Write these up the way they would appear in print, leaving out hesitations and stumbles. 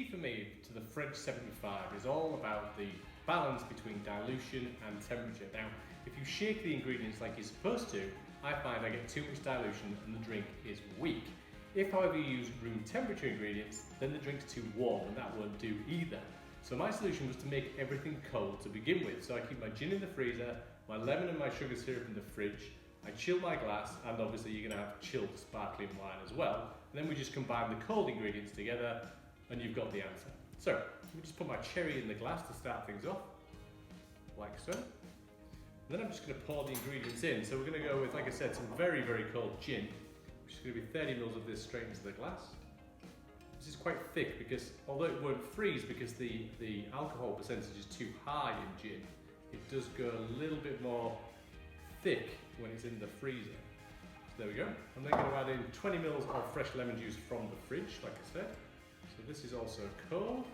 key for me to the French 75 is all about the balance between dilution and temperature. Now, if you shake the ingredients like you're supposed to, I find I get too much dilution and the drink is weak. If, however, you use room temperature ingredients, then the drink's too warm and that won't do either. So my solution was to make everything cold to begin with. So I keep my gin in the freezer, my lemon and my sugar syrup in the fridge, I chill my glass, and obviously you're going to have chilled sparkling wine as well. And then we just combine the cold ingredients together and you've got the answer. So, let me just put my cherry in the glass to start things off, like so. And then I'm just going to pour the ingredients in. So we're going to go with, like I said, some very, very cold gin, which is going to be 30 mils of this straight into the glass. This is quite thick because, although it won't freeze because the alcohol percentage is too high in gin, it does go a little bit more thick when it's in the freezer. So there we go. I'm then going to add in 20 mils of fresh lemon juice from the fridge, like I said. So this is also cold.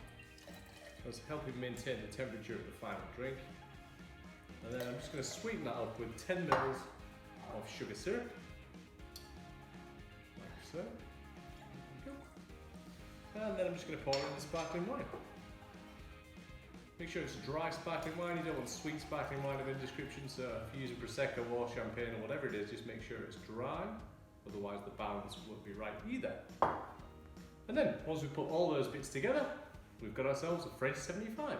So it's helping maintain the temperature of the final drink. And then I'm just going to sweeten that up with 10 mils of sugar syrup, like so. There we go. And then I'm just going to pour in the sparkling wine. Make sure it's dry sparkling wine. You don't want sweet sparkling wine of any description, so if you're using Prosecco or Champagne or whatever it is, just make sure it's dry, otherwise the balance won't be right either. And then, once we put all those bits together, we've got ourselves a French 75.